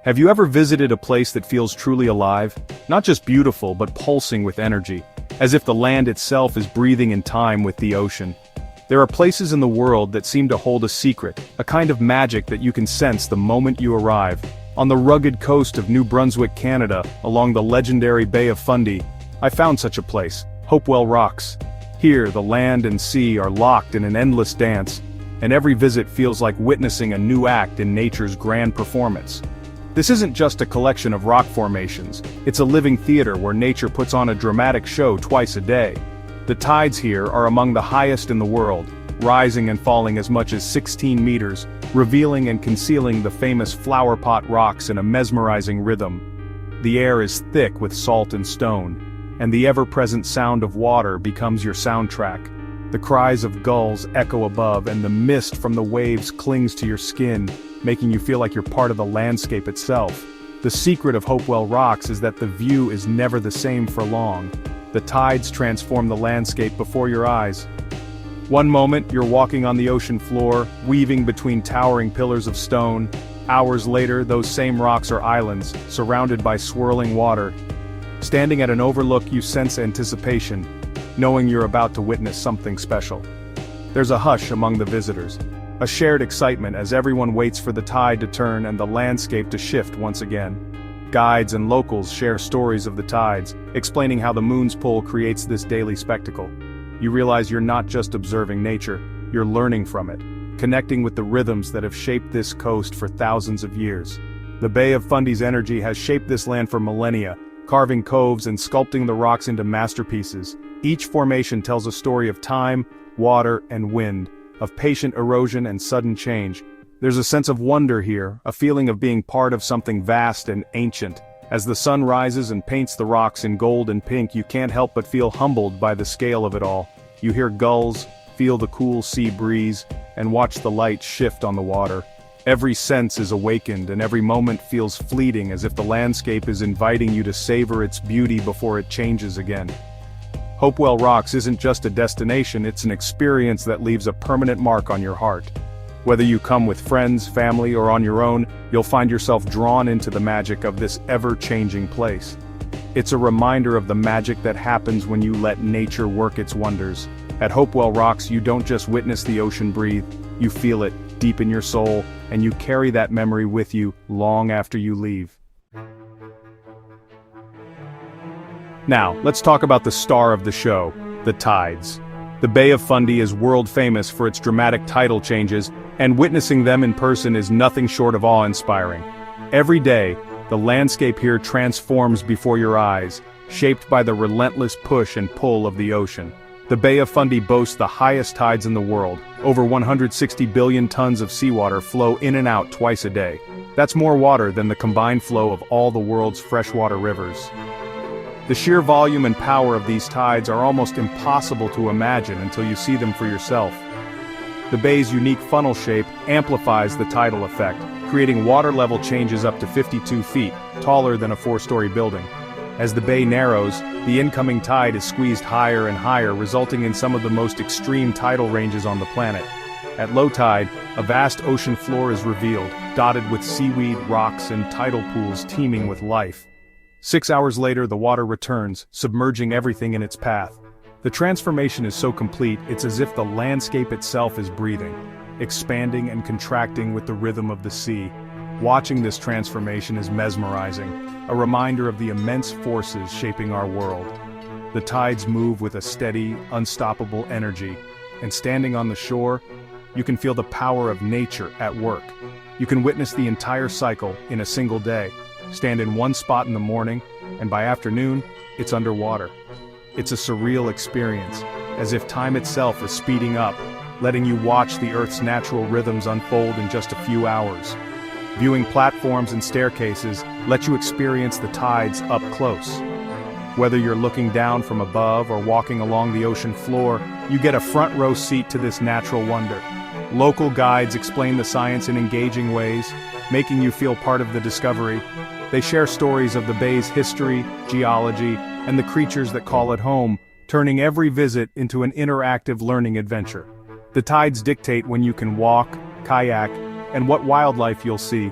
Have you ever visited a place that feels truly alive? Not just beautiful but pulsing with energy, as if the land itself is breathing in time with the ocean. There are places in the world that seem to hold a secret, a kind of magic that you can sense the moment you arrive. On the rugged coast of New Brunswick, Canada, along the legendary Bay of Fundy, I found such a place, Hopewell Rocks. Here, the land and sea are locked in an endless dance, and every visit feels like witnessing a new act in nature's grand performance. This isn't just a collection of rock formations, it's a living theater where nature puts on a dramatic show twice a day. The tides here are among the highest in the world, rising and falling as much as 16 meters, revealing and concealing the famous flower pot rocks in a mesmerizing rhythm. The air is thick with salt and stone, and the ever-present sound of water becomes your soundtrack. The cries of gulls echo above, and the mist from the waves clings to your skin, making you feel like you're part of the landscape itself. The secret of Hopewell Rocks is that the view is never the same for long. The tides transform the landscape before your eyes. One moment, you're walking on the ocean floor, weaving between towering pillars of stone. Hours later, those same rocks are islands, surrounded by swirling water. Standing at an overlook, you sense anticipation, knowing you're about to witness something special. There's a hush among the visitors, a shared excitement as everyone waits for the tide to turn and the landscape to shift once again. Guides and locals share stories of the tides, explaining how the moon's pull creates this daily spectacle. You realize you're not just observing nature, you're learning from it, connecting with the rhythms that have shaped this coast for thousands of years. The Bay of Fundy's energy has shaped this land for millennia, carving coves and sculpting the rocks into masterpieces. Each formation tells a story of time, water, and wind, of patient erosion and sudden change. There's a sense of wonder here, a feeling of being part of something vast and ancient. As the sun rises and paints the rocks in gold and pink, you can't help but feel humbled by the scale of it all. You hear gulls, feel the cool sea breeze, and watch the light shift on the water. Every sense is awakened and every moment feels fleeting, as if the landscape is inviting you to savor its beauty before it changes again. Hopewell Rocks isn't just a destination, it's an experience that leaves a permanent mark on your heart. Whether you come with friends, family, or on your own, you'll find yourself drawn into the magic of this ever-changing place. It's a reminder of the magic that happens when you let nature work its wonders. At Hopewell Rocks, you don't just witness the ocean breathe, you feel it deep in your soul, and you carry that memory with you long after you leave. Now, let's talk about the star of the show, the tides. The Bay of Fundy is world famous for its dramatic tidal changes, and witnessing them in person is nothing short of awe-inspiring. Every day, the landscape here transforms before your eyes, shaped by the relentless push and pull of the ocean. The Bay of Fundy boasts the highest tides in the world. Over 160 billion tons of seawater flow in and out twice a day. That's more water than the combined flow of all the world's freshwater rivers. The sheer volume and power of these tides are almost impossible to imagine until you see them for yourself. The bay's unique funnel shape amplifies the tidal effect, creating water level changes up to 52 feet, taller than a 4-story building. As the bay narrows, the incoming tide is squeezed higher and higher, resulting in some of the most extreme tidal ranges on the planet. At low tide, a vast ocean floor is revealed, dotted with seaweed, rocks, and tidal pools teeming with life. 6 hours later, the water returns, submerging everything in its path. The transformation is so complete, it's as if the landscape itself is breathing, expanding and contracting with the rhythm of the sea. Watching this transformation is mesmerizing, a reminder of the immense forces shaping our world. The tides move with a steady, unstoppable energy, and standing on the shore, you can feel the power of nature at work. You can witness the entire cycle in a single day. Stand in one spot in the morning, and by afternoon, it's underwater. It's a surreal experience, as if time itself is speeding up, letting you watch the Earth's natural rhythms unfold in just a few hours. Viewing platforms and staircases let you experience the tides up close. Whether you're looking down from above or walking along the ocean floor, you get a front row seat to this natural wonder. Local guides explain the science in engaging ways, making you feel part of the discovery. They share stories of the bay's history, geology, and the creatures that call it home, turning every visit into an interactive learning adventure. The tides dictate when you can walk, kayak, and what wildlife you'll see.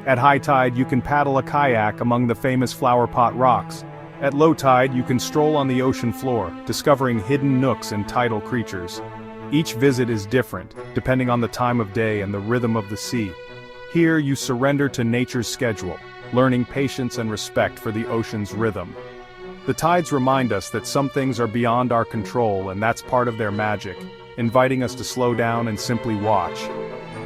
At high tide, you can paddle a kayak among the famous flowerpot rocks. At low tide, you can stroll on the ocean floor, discovering hidden nooks and tidal creatures. Each visit is different, depending on the time of day and the rhythm of the sea. Here, you surrender to nature's schedule, learning patience and respect for the ocean's rhythm. The tides remind us that some things are beyond our control, and that's part of their magic, inviting us to slow down and simply watch.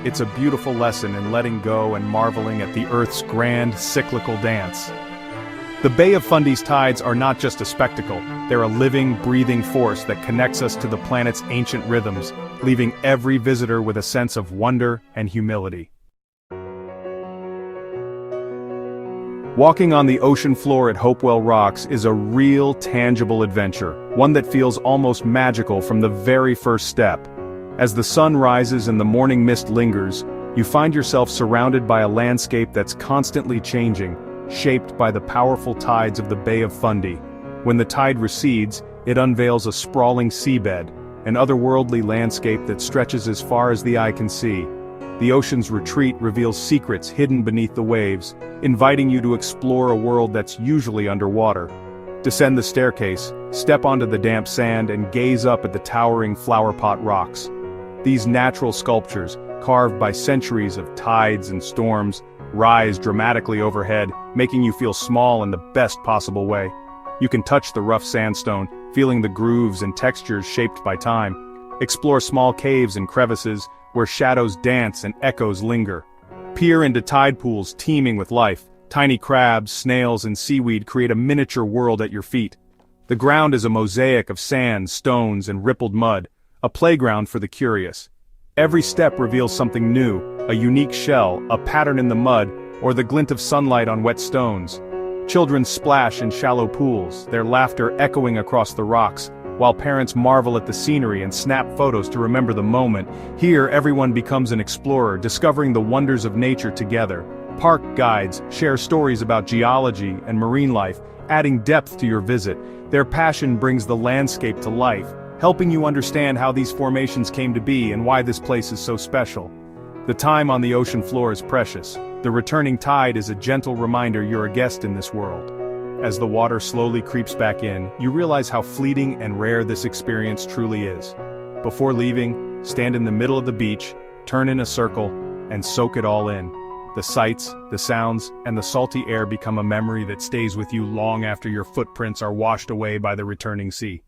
It's a beautiful lesson in letting go and marveling at the Earth's grand, cyclical dance. The Bay of Fundy's tides are not just a spectacle, they're a living, breathing force that connects us to the planet's ancient rhythms, leaving every visitor with a sense of wonder and humility. Walking on the ocean floor at Hopewell Rocks is a real, tangible adventure, one that feels almost magical from the very first step. As the sun rises and the morning mist lingers, you find yourself surrounded by a landscape that's constantly changing, shaped by the powerful tides of the Bay of Fundy. When the tide recedes, it unveils a sprawling seabed, an otherworldly landscape that stretches as far as the eye can see. The ocean's retreat reveals secrets hidden beneath the waves, inviting you to explore a world that's usually underwater. Descend the staircase, step onto the damp sand and gaze up at the towering flowerpot rocks. These natural sculptures, carved by centuries of tides and storms, rise dramatically overhead, making you feel small in the best possible way. You can touch the rough sandstone, feeling the grooves and textures shaped by time. Explore small caves and crevices, where shadows dance and echoes linger. Peer into tide pools teeming with life. Tiny crabs, snails, and seaweed create a miniature world at your feet. The ground is a mosaic of sand, stones, and rippled mud, a playground for the curious. Every step reveals something new, a unique shell, a pattern in the mud, or the glint of sunlight on wet stones. Children splash in shallow pools, their laughter echoing across the rocks, while parents marvel at the scenery and snap photos to remember the moment. Here, everyone becomes an explorer, discovering the wonders of nature together. Park guides share stories about geology and marine life, adding depth to your visit. Their passion brings the landscape to life, helping you understand how these formations came to be and why this place is so special. The time on the ocean floor is precious. The returning tide is a gentle reminder you're a guest in this world. As the water slowly creeps back in, you realize how fleeting and rare this experience truly is. Before leaving, stand in the middle of the beach, turn in a circle, and soak it all in. The sights, the sounds, and the salty air become a memory that stays with you long after your footprints are washed away by the returning sea.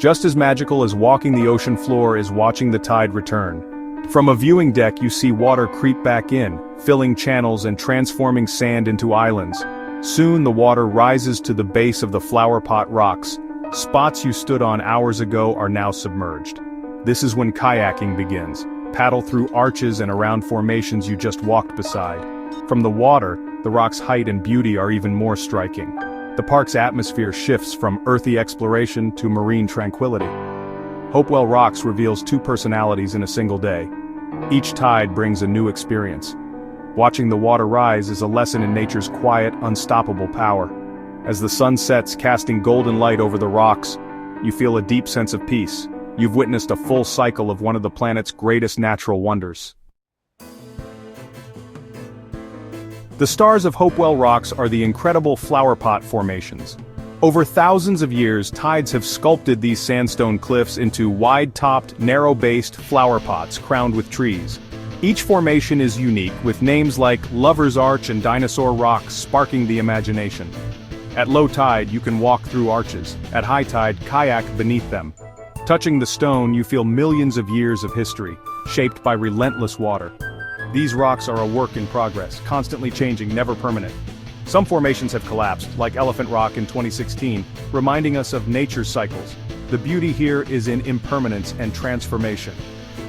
Just as magical as walking the ocean floor is watching the tide return. From a viewing deck you see water creep back in, filling channels and transforming sand into islands. Soon the water rises to the base of the flowerpot rocks. Spots you stood on hours ago are now submerged. This is when kayaking begins. Paddle through arches and around formations you just walked beside. From the water, the rock's height and beauty are even more striking. The park's atmosphere shifts from earthy exploration to marine tranquility. Hopewell Rocks reveals two personalities in a single day. Each tide brings a new experience. Watching the water rise is a lesson in nature's quiet, unstoppable power. As the sun sets, casting golden light over the rocks, you feel a deep sense of peace. You've witnessed a full cycle of one of the planet's greatest natural wonders. The stars of Hopewell Rocks are the incredible flowerpot formations. Over thousands of years, tides have sculpted these sandstone cliffs into wide-topped, narrow-based flowerpots crowned with trees. Each formation is unique, with names like Lover's Arch and Dinosaur Rock sparking the imagination. At low tide, you can walk through arches. At high tide, kayak beneath them. Touching the stone, you feel millions of years of history, shaped by relentless water. These rocks are a work in progress, constantly changing, never permanent. Some formations have collapsed, like Elephant Rock in 2016, reminding us of nature's cycles. The beauty here is in impermanence and transformation.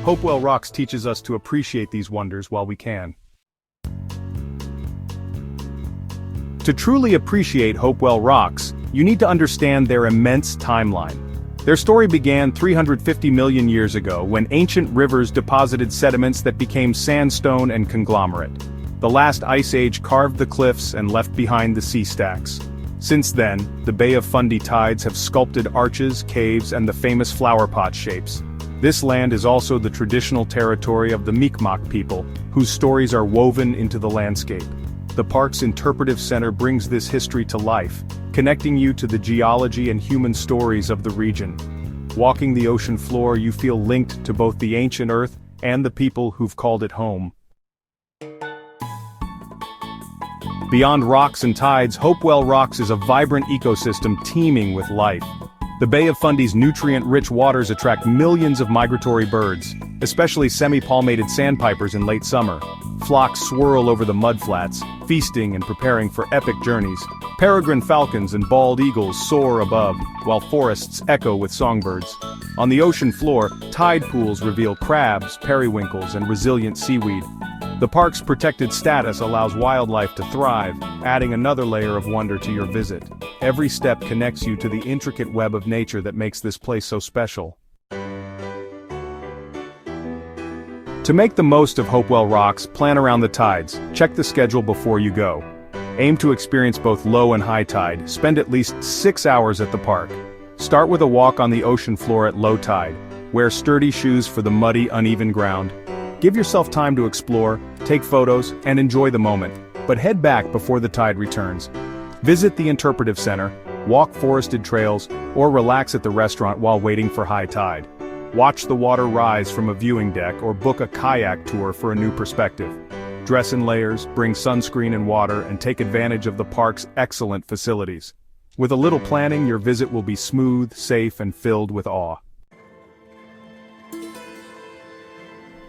Hopewell Rocks teaches us to appreciate these wonders while we can. To truly appreciate Hopewell Rocks, you need to understand their immense timeline. Their story began 350 million years ago when ancient rivers deposited sediments that became sandstone and conglomerate. The last ice age carved the cliffs and left behind the sea stacks. Since then, the Bay of Fundy tides have sculpted arches, caves, and the famous flowerpot shapes. This land is also the traditional territory of the Mi'kmaq people, whose stories are woven into the landscape. The park's interpretive center brings this history to life, connecting you to the geology and human stories of the region. Walking the ocean floor, you feel linked to both the ancient earth and the people who've called it home. Beyond rocks and tides, Hopewell Rocks is a vibrant ecosystem teeming with life. The Bay of Fundy's nutrient-rich waters attract millions of migratory birds, especially semi-palmated sandpipers in late summer. Flocks swirl over the mudflats, feasting and preparing for epic journeys. Peregrine falcons and bald eagles soar above, while forests echo with songbirds. On the ocean floor, tide pools reveal crabs, periwinkles, and resilient seaweed. The park's protected status allows wildlife to thrive, adding another layer of wonder to your visit. Every step connects you to the intricate web of nature that makes this place so special. To make the most of Hopewell Rocks, plan around the tides. Check the schedule before you go. Aim to experience both low and high tide. Spend at least 6 hours at the park. Start with a walk on the ocean floor at low tide. Wear sturdy shoes for the muddy, uneven ground. Give yourself time to explore, take photos, and enjoy the moment, but head back before the tide returns. Visit the interpretive center, walk forested trails, or relax at the restaurant while waiting for high tide. Watch the water rise from a viewing deck or book a kayak tour for a new perspective. Dress in layers, bring sunscreen and water, and take advantage of the park's excellent facilities. With a little planning, your visit will be smooth, safe, and filled with awe.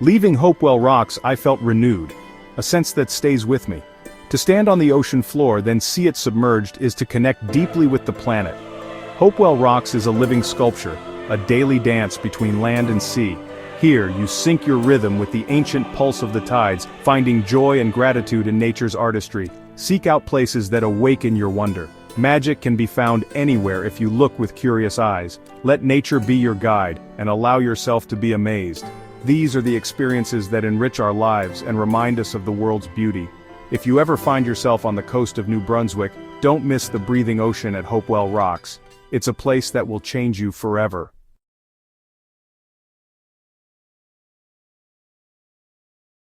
Leaving Hopewell Rocks, I felt renewed, a sense that stays with me. To stand on the ocean floor, then see it submerged, is to connect deeply with the planet. Hopewell Rocks is a living sculpture, a daily dance between land and sea. Here, you sync your rhythm with the ancient pulse of the tides, finding joy and gratitude in nature's artistry. Seek out places that awaken your wonder. Magic can be found anywhere if you look with curious eyes. Let nature be your guide, and allow yourself to be amazed. These are the experiences that enrich our lives and remind us of the world's beauty. If you ever find yourself on the coast of New Brunswick, don't miss the breathing ocean at Hopewell Rocks. It's a place that will change you forever.